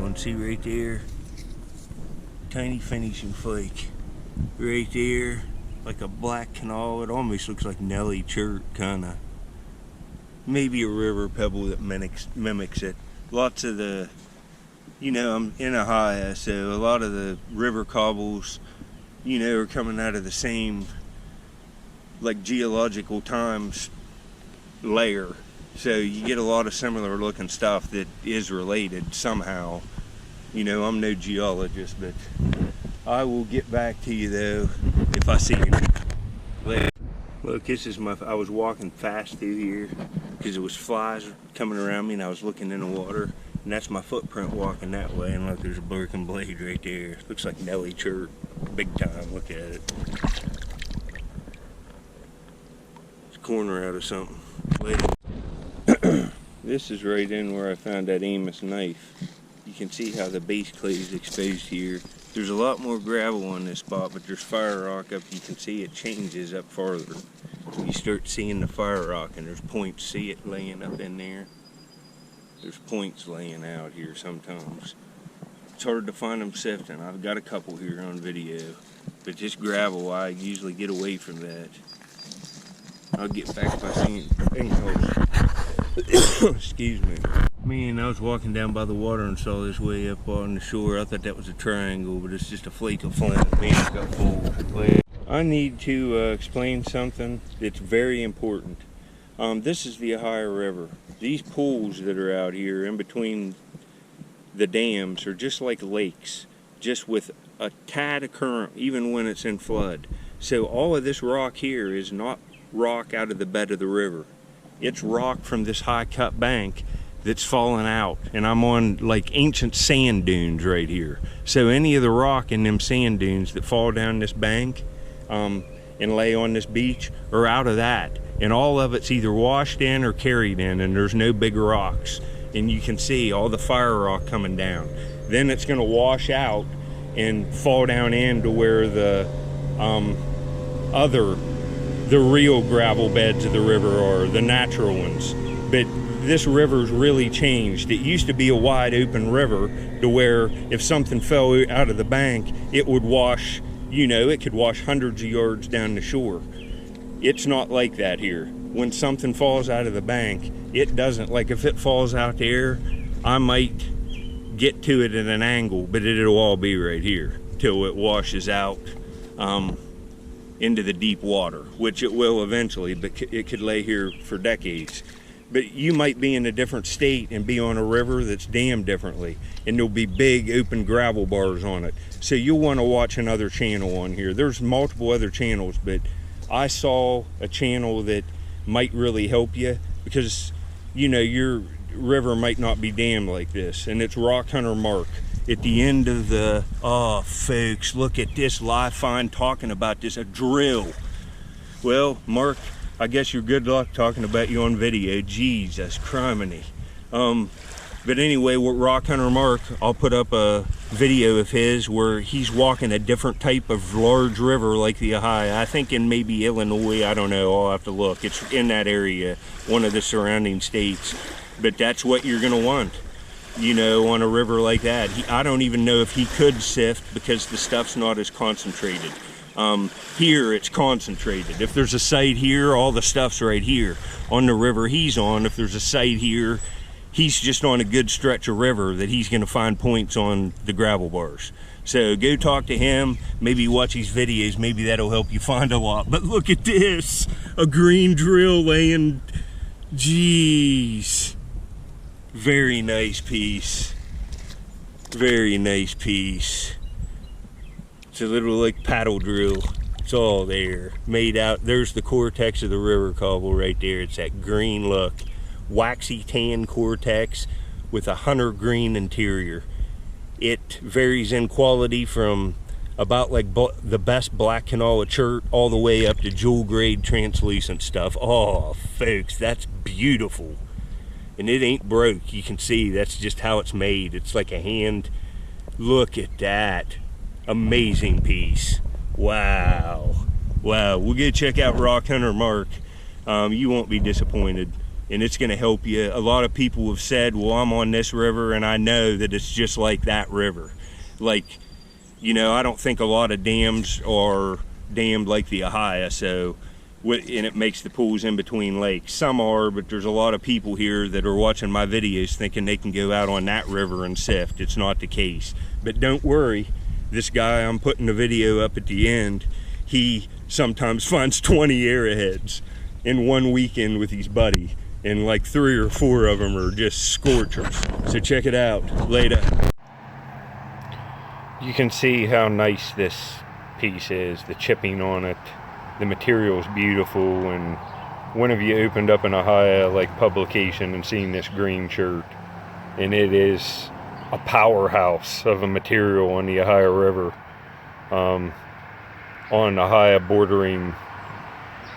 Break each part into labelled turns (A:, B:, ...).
A: on. See right there? Tiny finishing flake. Right there, like a black canal. It almost looks like Nelly Chert, kinda. Maybe a river pebble that mimics it. Lots of the, I'm in Ohio, so a lot of the river cobbles, are coming out of the same, like, geological times layer. So you get a lot of similar looking stuff that is related somehow. I'm no geologist, but I will get back to you though if I see you later. Look, this is I was walking fast through here because there was flies coming around me and I was looking in the water, and that's my footprint walking that way. And look, there's a broken blade right there. Looks like Nelly Chert, big time. Look at it. It's a corner out of something. Later. This is right in where I found that Amos knife. You can see how the base clay is exposed here. There's a lot more gravel on this spot, but there's fire rock up. You can see it changes up farther. You start seeing the fire rock, and there's points. See it laying up in there? There's points laying out here sometimes. It's hard to find them sifting. I've got a couple here on video, but just gravel, I usually get away from that. I'll get back by seeing excuse me. Man, I was walking down by the water and saw this way up on the shore. I thought that was a triangle, but it's just a flake of flint. Man, it got full. I need to explain something that's very important. This is the Ohio River. These pools that are out here in between the dams are just like lakes, just with a tad of current, even when it's in flood. So all of this rock here is not rock out of the bed of the river. It's rock from this high cut bank that's fallen out, and I'm on like ancient sand dunes right here. So any of the rock in them sand dunes that fall down this bank and lay on this beach are out of that, and all of it's either washed in or carried in, and there's no big rocks. And you can see all the fire rock coming down. Then it's going to wash out and fall down into where the the real gravel beds of the river are, the natural ones. But this river's really changed. It used to be a wide open river to where if something fell out of the bank, it would wash, it could wash hundreds of yards down the shore. It's not like that here. When something falls out of the bank, it doesn't. Like if it falls out there, I might get to it at an angle, but it'll all be right here till it washes out into the deep water, which it will eventually, but it could lay here for decades. But you might be in a different state and be on a river that's dammed differently, and there'll be big open gravel bars on it. So you'll want to watch another channel on here. There's multiple other channels, but I saw a channel that might really help you because, your river might not be dammed like this. And it's Rockhunter Mark. At the end of the, folks, look at this live find talking about this, a drill. Well, Mark, I guess you're good luck talking about you on video. Jesus criminy. But anyway, with Rockhunter Mark, I'll put up a video of his where he's walking a different type of large river like the Ohio. I think in maybe Illinois, I don't know, I'll have to look. It's in that area, one of the surrounding states. But that's what you're gonna want, on a river like that. I don't even know if he could sift because the stuff's not as concentrated. Here it's concentrated. If there's a site here, all the stuff's right here. On the river he's on, if there's a site here, he's just on a good stretch of river that he's gonna find points on the gravel bars. So go talk to him, maybe watch his videos, maybe that'll help you find a lot. But look at this, a green drill laying, jeez. Very nice piece. Very nice piece. It's a little like paddle drill. It's all there. Made out. There's the cortex of the river cobble right there. It's that green look. Waxy tan cortex with a hunter green interior. It varies in quality from about like the best black canola chert all the way up to jewel grade translucent stuff. Oh, folks, that's beautiful. And it ain't broke. You can see that's just how it's made. It's like a hand. Look at that. Amazing piece. Wow. Wow. We'll go check out Rockhunter Mark. You won't be disappointed. and it's going to help you. A lot of people have said, well, I'm on this river and I know that it's just like that river. Like, you know, I don't think a lot of dams are dammed like the Ohio, so, and it makes the pools in between lakes. Some are, but there's a lot of people here that are watching my videos thinking they can go out on that river and sift. It's not the case. But don't worry, this guy I'm putting the video up at the end, he sometimes finds 20 arrowheads in one weekend with his buddy, and like 3 or 4 of them are just scorchers. So check it out later. You can see how nice this piece is, the chipping on it. The material is beautiful, and one of you opened up an Ohio like publication and seen this green shirt, and it is a powerhouse of a material on the Ohio River, on Ohio bordering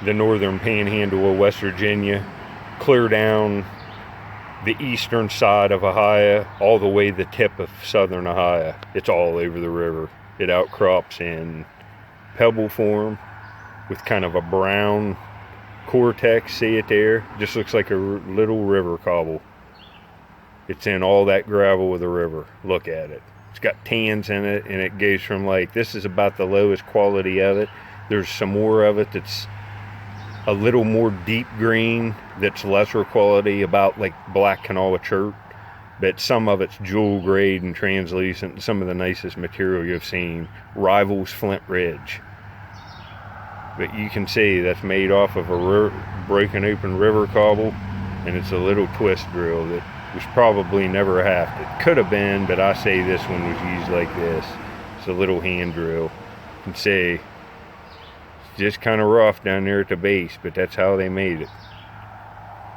A: the northern panhandle of West Virginia, clear down the eastern side of Ohio, all the way the tip of southern Ohio. It's all over the river. It outcrops in pebble form with kind of a brown cortex. See it there? Just looks like a little river cobble. It's in all that gravel of the river. Look at it. It's got tans in it, and it goes from like, this is about the lowest quality of it. There's some more of it that's a little more deep green, that's lesser quality, about like black canola chert, but some of it's jewel grade and translucent, some of the nicest material you've seen. Rivals Flint Ridge. But you can see that's made off of a broken open river cobble, and it's a little twist drill that was probably never hafted. Could have been, but I say this one was used like this. It's a little hand drill. You can see just kind of rough down there at the base, but that's how they made it.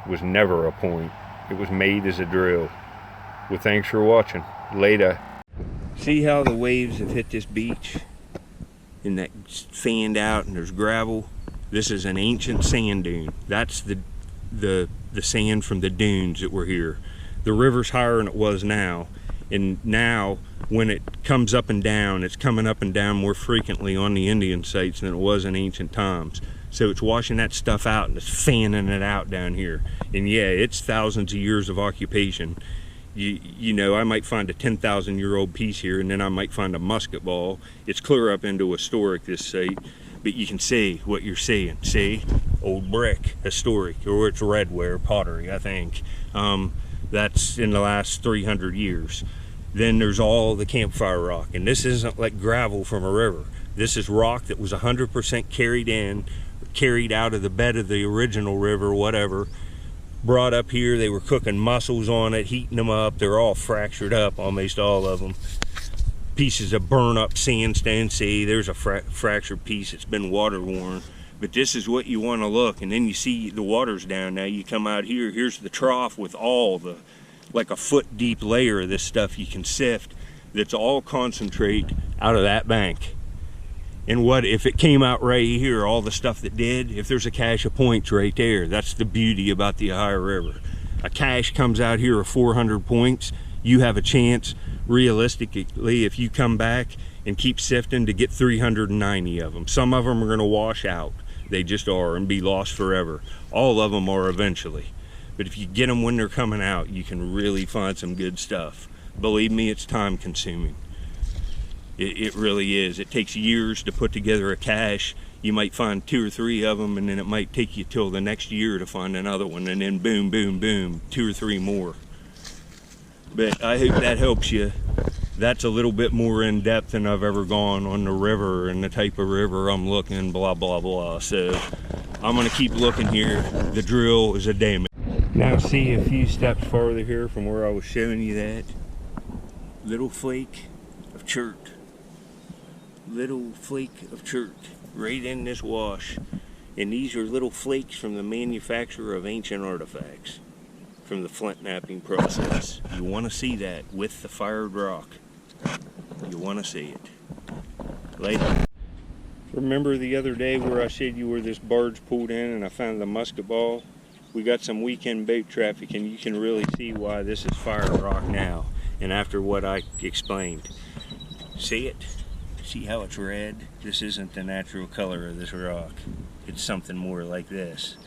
A: It was never a point. It was made as a drill. Well, thanks for watching. Later. See how the waves have hit this beach? And that fanned out, and there's gravel. This is an ancient sand dune. That's the sand from the dunes that were here. The river's higher than it was now. And now, when it comes up and down, it's coming up and down more frequently on the Indian sites than it was in ancient times. So it's washing that stuff out and it's fanning it out down here. And yeah, it's thousands of years of occupation. You know, I might find a 10,000-year-old piece here, and then I might find a musket ball. It's clear up into historic, this site. But you can see what you're seeing. See? Old brick, historic, or it's redware, pottery, I think. That's in the last 300 years. Then there's all the campfire rock, and this isn't like gravel from a river. This is rock that was 100% carried out of the bed of the original river, whatever, brought up here. They were cooking mussels on it, heating them up. They're all fractured up, almost all of them. Pieces of burn up sandstone. See, there's a fractured piece. It's been water worn. But this is what you want to look, and then you see the water's down. Now you come out here, here's the trough with all the, like a foot deep layer of this stuff you can sift, that's all concentrate out of that bank. And what if it came out right here, all the stuff that did, if there's a cache of points right there. That's the beauty about the Ohio River. A cache comes out here of 400 points, you have a chance, realistically, if you come back and keep sifting, to get 390 of them. Some of them are going to wash out. They just are, and be lost forever. All of them are eventually. But if you get them when they're coming out, you can really find some good stuff. Believe me, it's time consuming. It really is. It takes years to put together a cache. You might find 2 or 3 of them, and then it might take you till the next year to find another one, and then boom, boom, boom, 2 or 3 more. But I hope that helps you. That's a little bit more in depth than I've ever gone on the river and the type of river I'm looking, blah, blah, blah. So I'm gonna keep looking here. The drill is a day. Now see a few steps farther here from where I was showing you that little flake of chert. Little flake of chert right in this wash. And these are little flakes from the manufacture of ancient artifacts from the flint knapping process. You want to see that with the fired rock. You want to see it. Later. Remember the other day where I showed you where this barge pulled in and I found the musket ball? We got some weekend boat traffic, and you can really see why this is fired rock now, and after what I explained. See it? See how it's red? This isn't the natural color of this rock. It's something more like this.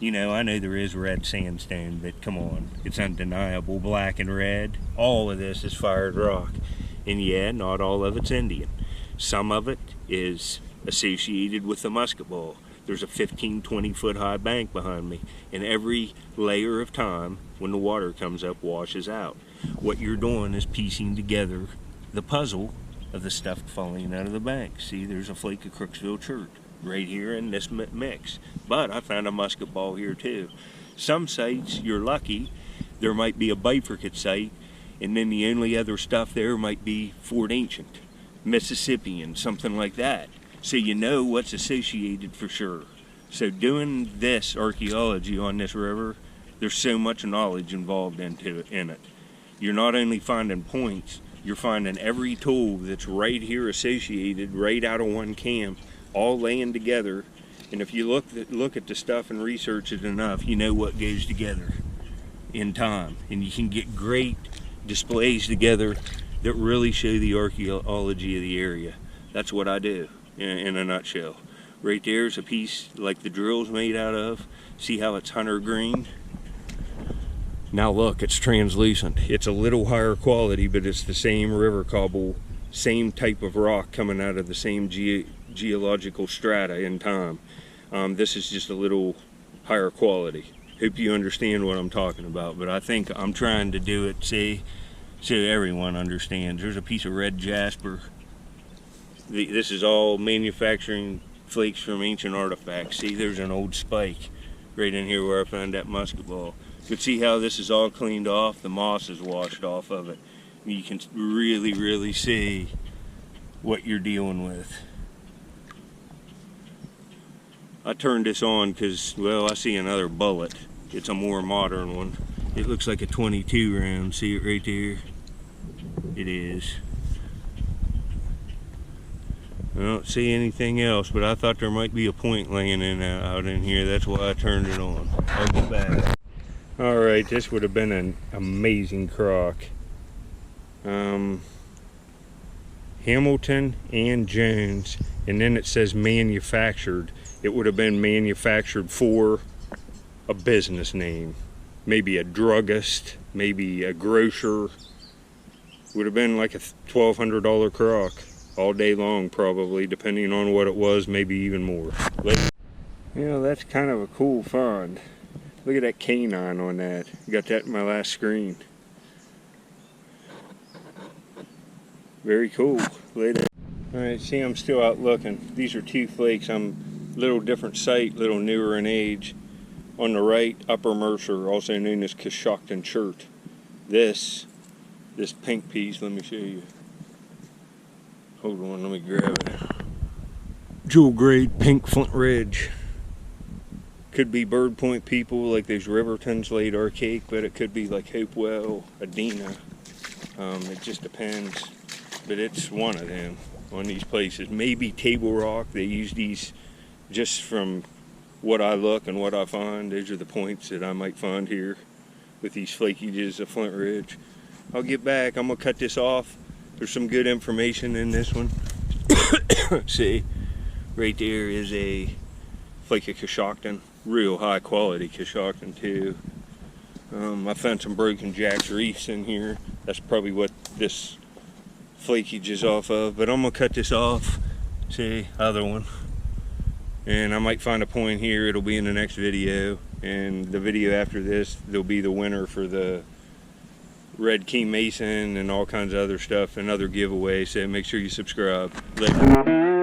A: You know, I know there is red sandstone, but come on, it's undeniable. Black and red, all of this is fired rock. And yeah, not all of it's Indian. Some of it is associated with the musket ball. There's a 15, 20 foot high bank behind me, and every layer of time, when the water comes up, washes out. What you're doing is piecing together the puzzle of the stuff falling out of the bank. See, there's a flake of Crooksville chert right here in this mix. But I found a musket ball here too. Some sites, you're lucky, there might be a bifurcate site, and then the only other stuff there might be Fort Ancient, Mississippian, something like that. So you know what's associated for sure. So doing this archaeology on this river, there's so much knowledge involved in it. You're not only finding points, you're finding every tool that's right here associated, right out of one camp, all laying together. And if you look at the stuff and research it enough, you know what goes together in time. And you can get great displays together that really show the archaeology of the area. That's what I do in a nutshell. Right there's a piece like the drill's made out of. See how it's hunter green? Now look, it's translucent. It's a little higher quality, but it's the same river cobble, same type of rock coming out of the same geological strata in time. This is just a little higher quality. Hope you understand what I'm talking about, but I think I'm trying to do it, see, so everyone understands. There's a piece of red jasper. This is all manufacturing flakes from ancient artifacts. See, there's an old spike right in here where I found that musket ball. But see how this is all cleaned off? The moss is washed off of it. You can really, really see what you're dealing with. I turned this on because, well, I see another bullet. It's a more modern one. It looks like a 22 round. See it right there? It is. I don't see anything else, but I thought there might be a point laying out in here. That's why I turned it on. I'll go back. All right, this would have been an amazing crock. Hamilton and Jones, and then it says manufactured. It would have been manufactured for a business name, maybe a druggist, maybe a grocer. Would have been like a $1,200 crock all day long, probably, depending on what it was, maybe even more. You know, that's kind of a cool find. Look at that canine on that. Got that in my last screen. Very cool. Later. Alright, see, I'm still out looking. These are two flakes. I'm a little different site, little newer in age. On the right, Upper Mercer, also known as Coshocton Chert. This pink piece, let me show you. Hold on, let me grab it. Jewel grade pink Flint Ridge. Could be Bird Point people like those Rivertons laid archaic, but it could be like Hopewell, Adena. It just depends. But it's one of them on these places. Maybe Table Rock. They use these just from what I look and what I find. Those are the points that I might find here with these flakeages of Flint Ridge. I'll get back. I'm going to cut this off. There's some good information in this one. See, right there is a flake of Coshocton. Real high quality Coshocton too. I found some broken Jack's reefs in here. That's probably what this flakeage is off of. But I'm going to cut this off. See, other one. And I might find a point here. It'll be in the next video. And the video after this, there'll be the winner for the Red Key Mason and all kinds of other stuff and other giveaways. So make sure you subscribe. Later.